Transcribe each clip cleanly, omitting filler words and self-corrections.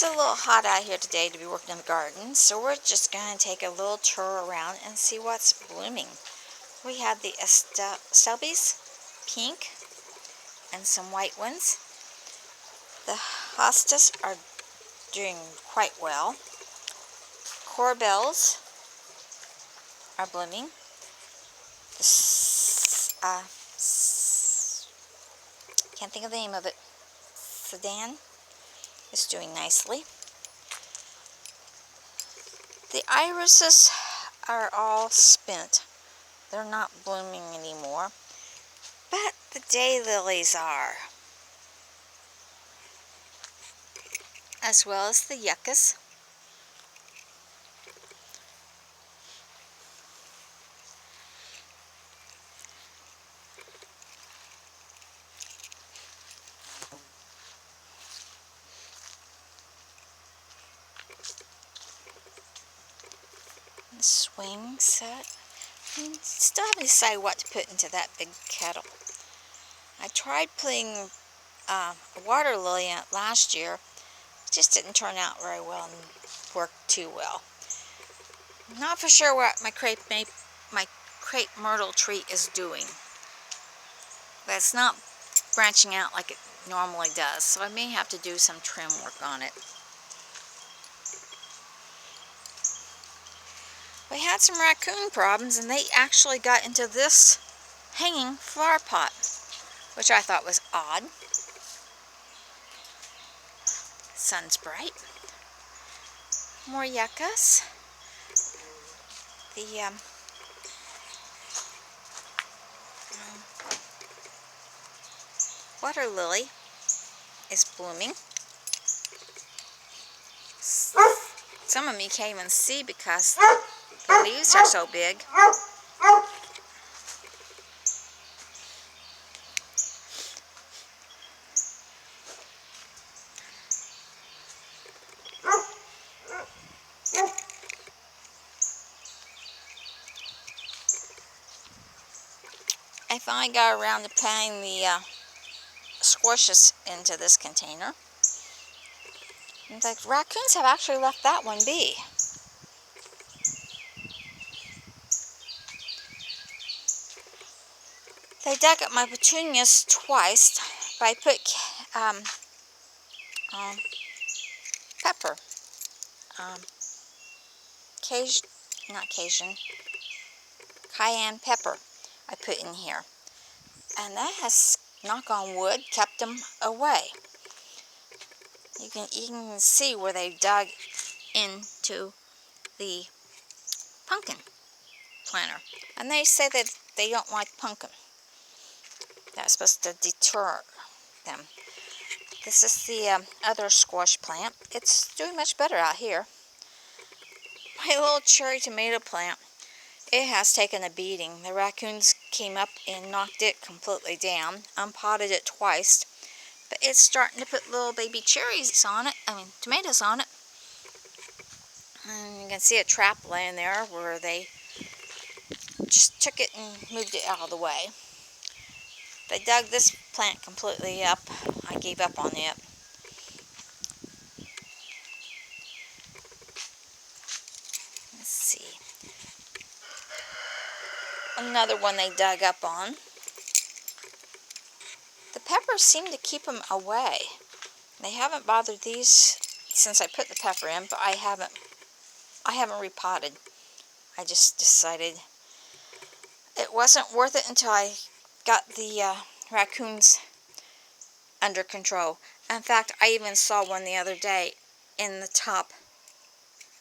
It's a little hot out here today to be working in the garden, so we're just going to take a little tour around and see what's blooming. We have the Astelbes, pink, and some white ones. The hostas are doing quite well. Corbels are blooming. The can't think of the name of it. Sedan is doing nicely. The irises are all spent. They're not blooming anymore, but the daylilies are, as well as the yuccas. The swing set. Still haven't decided what to put into that big kettle. I tried putting a water lily in it last year. It just didn't turn out very well and work too well. Not for sure what my crepe myrtle tree is doing, but it's not branching out like it normally does, so I may have to do some trim work on it. We had some raccoon problems, and they actually got into this hanging flower pot, which I thought was odd. Sun's bright. More yuccas. The water lily is blooming. Some of them you can't even see because the leaves are so big. I finally got around to putting the squashes into this container. The raccoons have actually left that one be. They dug up my petunias twice, but I put pepper, cayenne pepper I put in here. And that has, knock on wood, kept them away. You can even see where they dug into the pumpkin planter. And they say that they don't like pumpkin. That's supposed to deter them. This is the other squash plant. It's doing much better out here. My little cherry tomato plant, it has taken a beating. The raccoons came up and knocked it completely down. Unpotted it twice. But it's starting to put little baby cherries on it. Tomatoes on it. And you can see a trap laying there where they just took it and moved it out of the way. They dug this plant completely up. I gave up on it. Let's see. Another one they dug up on. The peppers seem to keep them away. They haven't bothered these since I put the pepper in, but I haven't repotted. I just decided it wasn't worth it until I got the raccoons under control. In fact, I even saw one the other day in the top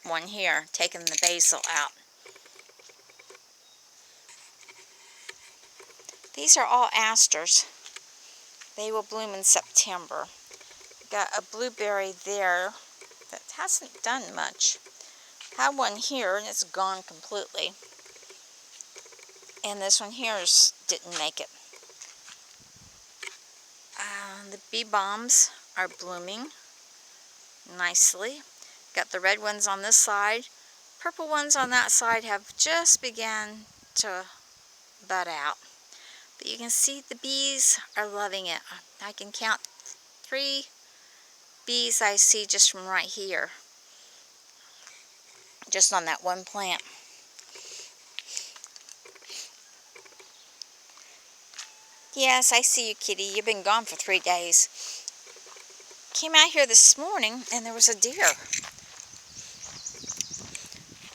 one here, taking the basil out. These are all asters. They will bloom in September. Got a blueberry there that hasn't done much. Had one here and it's gone completely. And this one here didn't make it. The bee balms are blooming nicely. Got the red ones on this side. Purple ones on that side have just begun to bud out. But you can see the bees are loving it. I can count 3 bees I see just from right here. Just on that one plant. Yes, I see you, kitty. You've been gone for 3 days. Came out here this morning and there was a deer.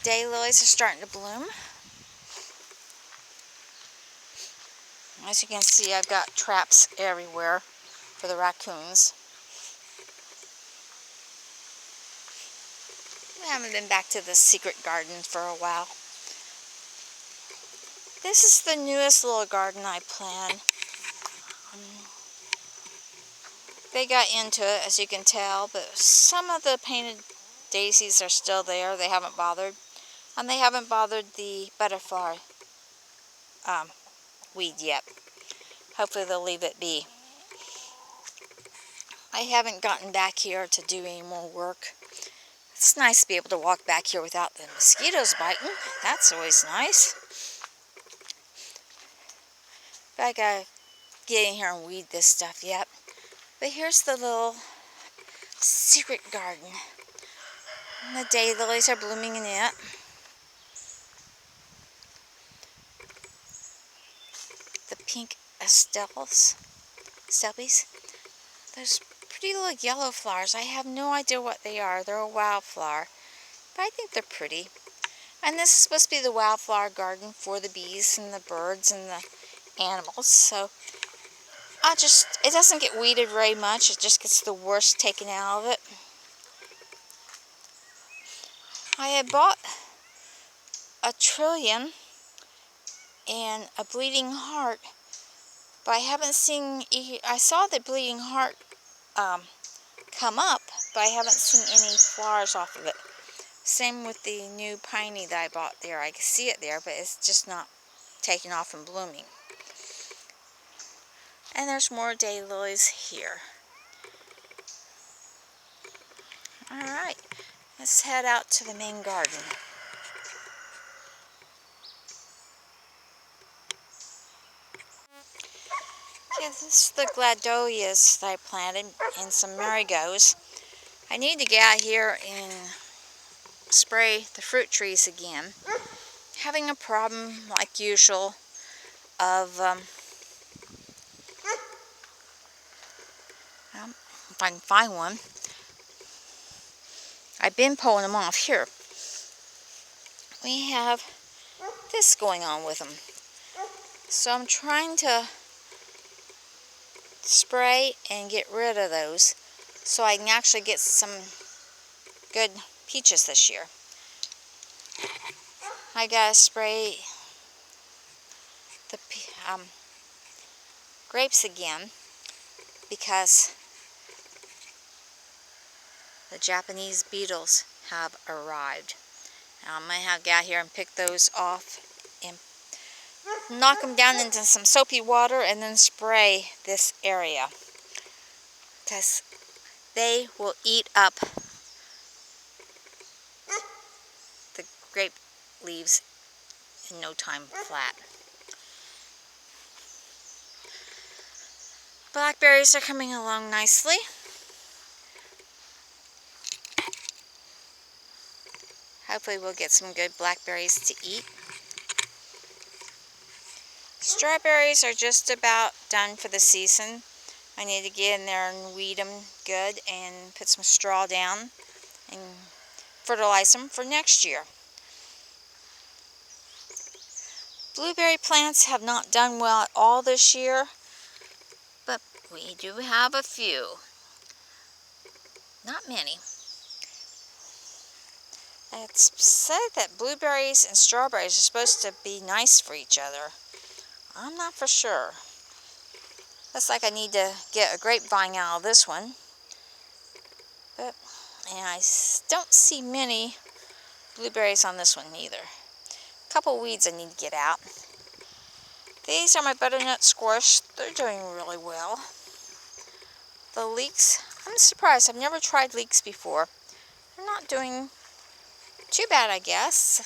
Daylilies are starting to bloom. As you can see, I've got traps everywhere for the raccoons. We haven't been back to the secret garden for a while. This is the newest little garden I planted. They got into it, as you can tell, but some of the painted daisies are still there. They haven't bothered. And they haven't bothered the butterfly weed yet. Hopefully they'll leave it be. I haven't gotten back here to do any more work. It's nice to be able to walk back here without the mosquitoes biting. That's always nice. But I gotta get in here and weed this stuff yet. But here's the little secret garden. And the daylilies are blooming in it. The pink stelbies. Those pretty little yellow flowers. I have no idea what they are. They're a wildflower. But I think they're pretty. And this is supposed to be the wildflower garden for the bees and the birds and the animals. So it doesn't get weeded very much. It just gets the worst taken out of it. I had bought a trillium and a bleeding heart, but I haven't seen. I saw the bleeding heart come up, but I haven't seen any flowers off of it. Same with the new piney that I bought there. I can see it there, but it's just not taking off and blooming. And there's more daylilies here. Alright, let's head out to the main garden. Yeah, this is the gladolias that I planted and some marigolds. I need to get out here and spray the fruit trees again. Having a problem, like usual, of if I can find one. I've been pulling them off. Here, we have this going on with them. So I'm trying to spray and get rid of those so I can actually get some good peaches this year. I gotta spray the grapes again because the Japanese beetles have arrived. Now I'm going to have to get out here and pick those off and knock them down into some soapy water and then spray this area, because they will eat up the grape leaves in no time flat. Blackberries are coming along nicely. Hopefully we'll get some good blackberries to eat. Strawberries are just about done for the season. I need to get in there and weed them good and put some straw down and fertilize them for next year. Blueberry plants have not done well at all this year, but we do have a few. Not many. It's said that blueberries and strawberries are supposed to be nice for each other. I'm not for sure. Looks like I need to get a grapevine out of this one. And I don't see many blueberries on this one either. A couple weeds I need to get out. These are my butternut squash. They're doing really well. The leeks, I'm surprised. I've never tried leeks before. They're not doing too bad, I guess.